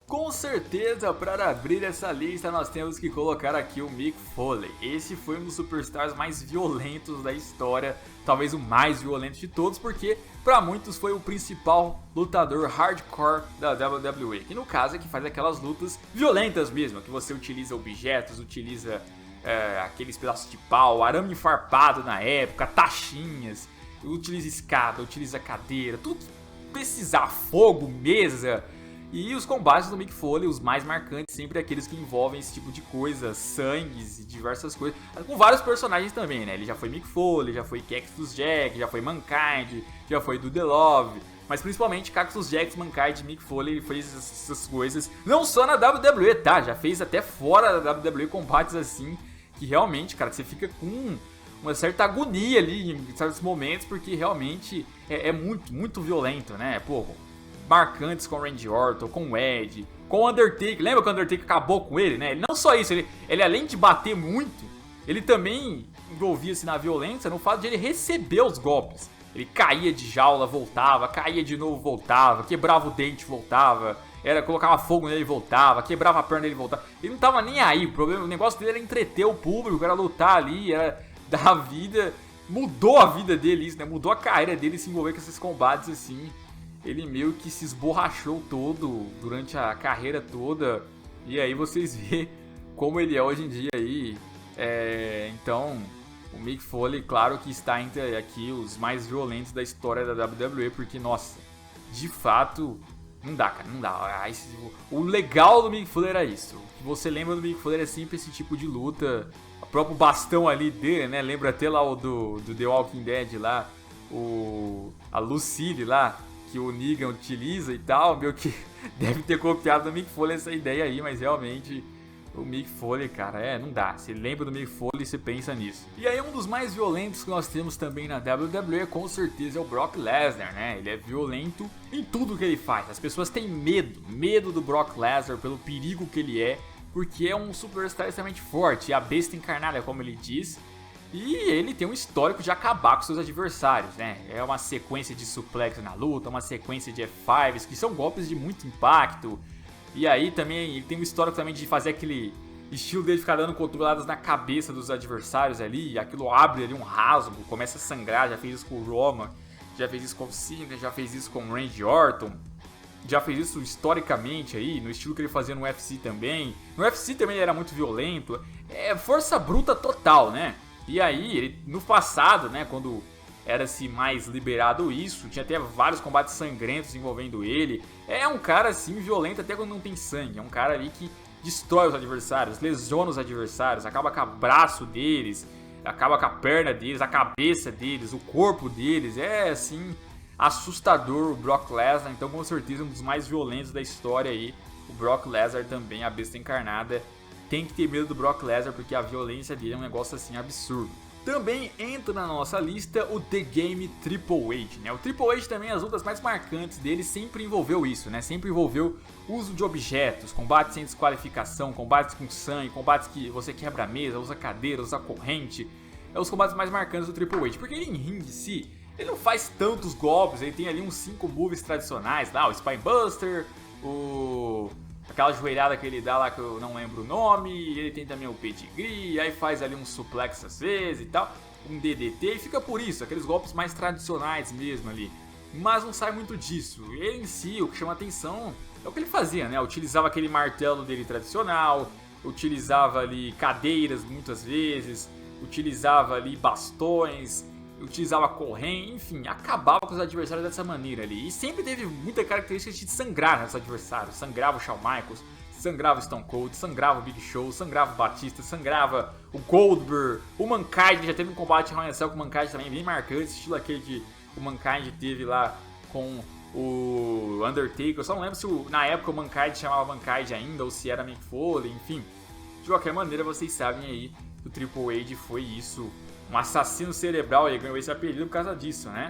Com certeza, para abrir essa lista nós temos que colocar aqui o Mick Foley. Esse foi um dos superstars mais violentos da história, talvez o mais violento de todos, porque para muitos foi o principal lutador hardcore da WWE, que no caso é que faz aquelas lutas violentas mesmo, que você utiliza objetos, utiliza aqueles pedaços de pau, arame farpado na época, taxinhas, utiliza escada, utiliza cadeira, tudo que precisar, fogo, mesa. E os combates do Mick Foley, os mais marcantes, sempre aqueles que envolvem esse tipo de coisa, sangues e diversas coisas, com vários personagens também, né? Ele já foi Mick Foley, já foi Cactus Jack, já foi Mankind, já foi Dude Love, mas principalmente Cactus Jack, Mankind e Mick Foley, ele fez essas coisas, não só na WWE, tá? Já fez até fora da WWE combates assim, que realmente, cara, você fica com uma certa agonia ali em certos momentos, porque realmente é muito, muito violento, né? Pô, marcantes com o Randy Orton, com o Edge, com o Undertaker. Lembra que o Undertaker acabou com ele, né? Ele não só isso, ele além de bater muito, ele também envolvia-se na violência no fato de ele receber os golpes. Ele caía de jaula, voltava, caía de novo, voltava, quebrava o dente, voltava, colocava fogo nele, voltava, quebrava a perna dele, voltava. Ele não tava nem aí, o negócio dele era entreter o público, era lutar ali, era dar a vida. Mudou a vida dele isso, né? Mudou a carreira dele se envolver com esses combates assim. Ele meio que se esborrachou todo durante a carreira toda. E aí vocês vê como ele é hoje em dia aí. Então, o Mick Foley, claro que está entre aqui os mais violentos da história da WWE. Porque, nossa, de fato, não dá, cara, não dá. O legal do Mick Foley era isso. O que você lembra do Mick Foley é sempre esse tipo de luta. O próprio bastão ali dele, né? Lembra até lá o do The Walking Dead lá. A Lucille lá, que o Negan utiliza e tal, meio que deve ter copiado do Mick Foley essa ideia aí, mas realmente o Mick Foley, cara, não dá. Você lembra do Mick Foley e você pensa nisso. E aí um dos mais violentos que nós temos também na WWE, com certeza, é o Brock Lesnar, né? Ele é violento em tudo que ele faz. As pessoas têm medo do Brock Lesnar pelo perigo que ele é, porque é um superstar extremamente forte, a besta encarnada, como ele diz. E ele tem um histórico de acabar com seus adversários, né? É uma sequência de suplex na luta, uma sequência de F5s, que são golpes de muito impacto. E aí também ele tem um histórico também de fazer aquele estilo dele ficar dando cotoveladas na cabeça dos adversários ali. E aquilo abre ali um rasgo, começa a sangrar. Já fez isso com o Roman, já fez isso com o Cena, já fez isso com o Randy Orton. Já fez isso historicamente aí, no estilo que ele fazia no UFC também. No UFC também ele era muito violento. É força bruta total, né? E aí, ele, no passado, né, quando era-se mais liberado isso, tinha até vários combates sangrentos envolvendo ele. É um cara, assim, violento até quando não tem sangue. É um cara ali que destrói os adversários, lesiona os adversários, acaba com o braço deles, acaba com a perna deles, a cabeça deles, o corpo deles. É, assim, assustador o Brock Lesnar. Então, com certeza, um dos mais violentos da história aí. O Brock Lesnar também, a besta encarnada. Tem que ter medo do Brock Lesnar, porque a violência dele é um negócio assim absurdo. Também entra na nossa lista o The Game Triple H, né? O Triple H também, as lutas mais marcantes dele sempre envolveu isso, né? Sempre envolveu uso de objetos, combates sem desqualificação, combates com sangue, combates que você quebra a mesa, usa cadeira, usa corrente. É os combates mais marcantes do Triple H, porque ele em ringue em si, ele não faz tantos golpes, ele tem ali uns 5 moves tradicionais, lá, o Spinebuster, aquela joelhada que ele dá lá que eu não lembro o nome, ele tem também o pedigree, aí faz ali um suplex às vezes e tal, um DDT, e fica por isso, aqueles golpes mais tradicionais mesmo ali. Mas não sai muito disso. Ele em si, o que chama atenção é o que ele fazia, né? Utilizava aquele martelo dele tradicional, utilizava ali cadeiras muitas vezes, utilizava ali bastões, utilizava corrente, enfim, acabava com os adversários dessa maneira ali. E sempre teve muita característica de sangrar nos adversários. Sangrava o Shawn Michaels, sangrava o Stone Cold, sangrava o Big Show, sangrava o Batista, sangrava o Goldberg, o Mankind. Já teve um combate Hell in a Cell com o Mankind também bem marcante, estilo aquele que o Mankind teve lá com o Undertaker. Eu só não lembro se na época o Mankind chamava Mankind ainda ou se era Mick Foley, enfim. De qualquer maneira, vocês sabem aí que o Triple H foi isso, um assassino cerebral. Ele ganhou esse apelido por causa disso, né?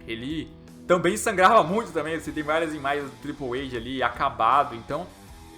Ele também sangrava muito também. Você tem várias imagens do Triple H ali acabado. Então,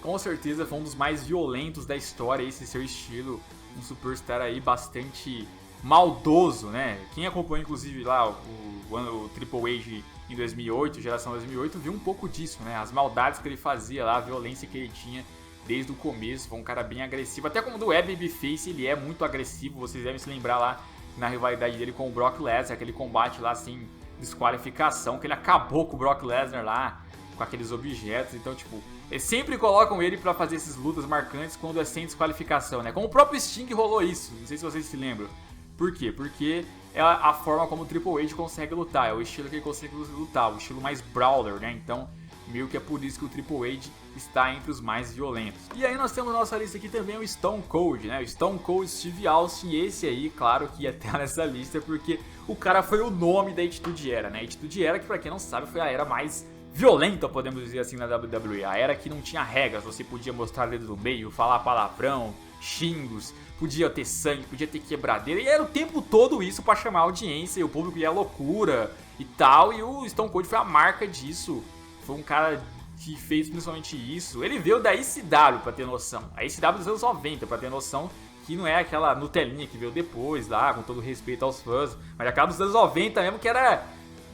com certeza foi um dos mais violentos da história. Esse seu estilo, um superstar aí bastante maldoso, né? Quem acompanhou inclusive lá o Triple H em 2008, geração 2008, viu um pouco disso, né? As maldades que ele fazia lá, a violência que ele tinha desde o começo. Foi um cara bem agressivo, até como do Babyface, ele é muito agressivo. Vocês devem se lembrar lá na rivalidade dele com o Brock Lesnar, aquele combate lá sem desqualificação, que ele acabou com o Brock Lesnar lá com aqueles objetos. Então, tipo, eles sempre colocam ele pra fazer essas lutas marcantes quando é sem desqualificação, né? Com o próprio Sting rolou isso, não sei se vocês se lembram. Por quê? Porque é a forma como o Triple H consegue lutar, é o estilo que ele consegue lutar, o estilo mais brawler, né? Então, meio que é por isso que o Triple H está entre os mais violentos. E aí nós temos na nossa lista aqui também o Stone Cold, né? O Stone Cold Steve Austin, esse aí, claro que ia estar nessa lista porque o cara foi o nome da Attitude Era, né? Attitude Era, que pra quem não sabe, foi a era mais violenta, podemos dizer assim, na WWE. A era que não tinha regras, você podia mostrar dedo no meio, falar palavrão, xingos, podia ter sangue, podia ter quebradeira, e era o tempo todo isso pra chamar a audiência, e o público ia à loucura e tal, e o Stone Cold foi a marca disso. Foi um cara que fez principalmente isso. Ele veio da ECW, pra ter noção. A ECW dos anos 90, pra ter noção, que não é aquela Nutelinha que veio depois lá, com todo respeito aos fãs, mas aquela dos anos 90 mesmo, que era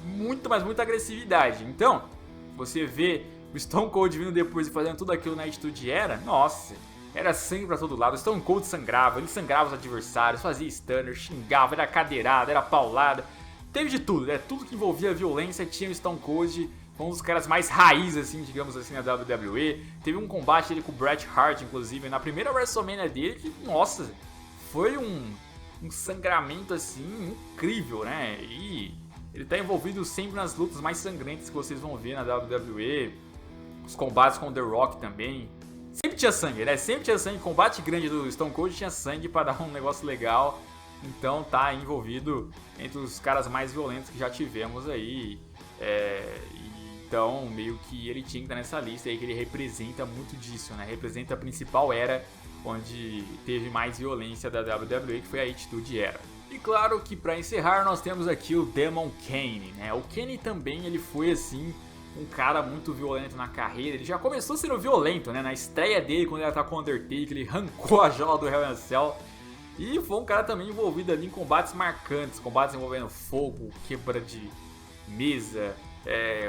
muito, mas muita agressividade. Então, você vê o Stone Cold vindo depois e fazendo tudo aquilo na Attitude Era, nossa, era sangue pra todo lado. O Stone Cold sangrava, ele sangrava os adversários, fazia stunner, xingava, era cadeirada, era paulada, teve de tudo, né? Tudo que envolvia violência tinha o Stone Cold. Foi um dos caras mais raiz, assim, digamos assim, na WWE. Teve um combate dele com o Bret Hart, inclusive, na primeira WrestleMania dele, que, nossa, foi um sangramento, assim, incrível, né? E ele tá envolvido sempre nas lutas mais sangrentas que vocês vão ver na WWE. Os combates com o The Rock também. Sempre tinha sangue, né? Sempre tinha sangue. Combate grande do Stone Cold tinha sangue pra dar um negócio legal. Então tá envolvido entre os caras mais violentos que já tivemos aí. Então, meio que ele tinha que estar nessa lista aí, que ele representa muito disso, né? Representa a principal era onde teve mais violência da WWE, que foi a Attitude Era. E claro que para encerrar nós temos aqui o Demon Kane, né? O Kane também, ele foi assim, um cara muito violento na carreira. Ele já começou sendo violento, né? Na estreia dele, quando ele atacou o Undertaker, ele arrancou a jola do Hell in a Cell. E foi um cara também envolvido ali em combates marcantes, combates envolvendo fogo, quebra de mesa.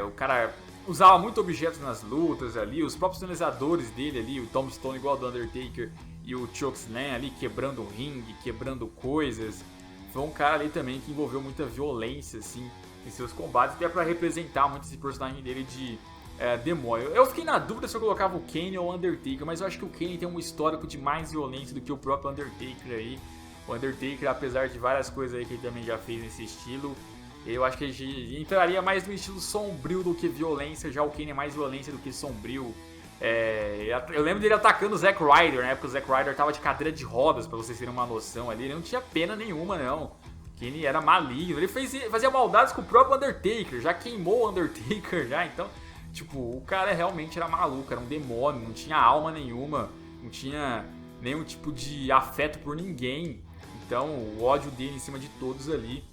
O cara usava muito objetos nas lutas ali, os próprios finalizadores dele ali, o Tombstone igual ao do Undertaker e o Chokeslam ali quebrando o ringue, quebrando coisas. Foi um cara ali também que envolveu muita violência assim em seus combates, até pra representar muito esse personagem dele de demônio. Eu fiquei na dúvida se eu colocava o Kane ou o Undertaker, mas eu acho que o Kane tem um histórico de mais violência do que o próprio Undertaker aí. O Undertaker, apesar de várias coisas aí que ele também já fez nesse estilo, eu acho que ele entraria mais no estilo sombrio do que violência. Já o Kane é mais violência do que sombrio. Eu lembro dele atacando o Zack Ryder, né? Porque o Zack Ryder tava de cadeira de rodas, pra vocês terem uma noção ali. Ele não tinha pena nenhuma, não. O Kane era maligno. Ele fazia maldades com o próprio Undertaker. Já queimou o Undertaker, já. Então, tipo, o cara realmente era maluco. Era um demônio. Não tinha alma nenhuma. Não tinha nenhum tipo de afeto por ninguém. Então, o ódio dele em cima de todos ali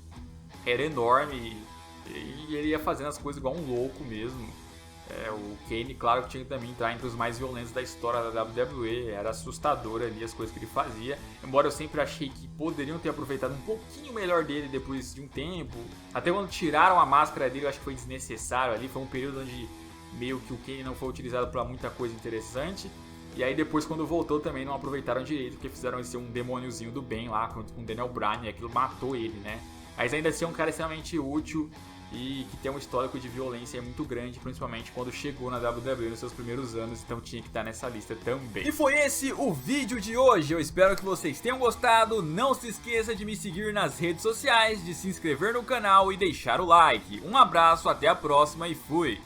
era enorme e ele ia fazendo as coisas igual um louco mesmo. O Kane, claro que tinha que também entrar entre os mais violentos da história da WWE. Era assustador ali as coisas que ele fazia. Embora eu sempre achei que poderiam ter aproveitado um pouquinho melhor dele depois de um tempo. Até quando tiraram a máscara dele, eu acho que foi desnecessário ali. Foi um período onde meio que o Kane não foi utilizado para muita coisa interessante. E aí depois, quando voltou, também não aproveitaram direito, porque fizeram ele ser um demôniozinho do bem lá com o Daniel Bryan, e aquilo matou ele, né? Mas ainda assim é um cara extremamente útil e que tem um histórico de violência muito grande, principalmente quando chegou na WWE nos seus primeiros anos, então tinha que estar nessa lista também. E foi esse o vídeo de hoje, eu espero que vocês tenham gostado. Não se esqueça de me seguir nas redes sociais, de se inscrever no canal e deixar o like. Um abraço, até a próxima e fui!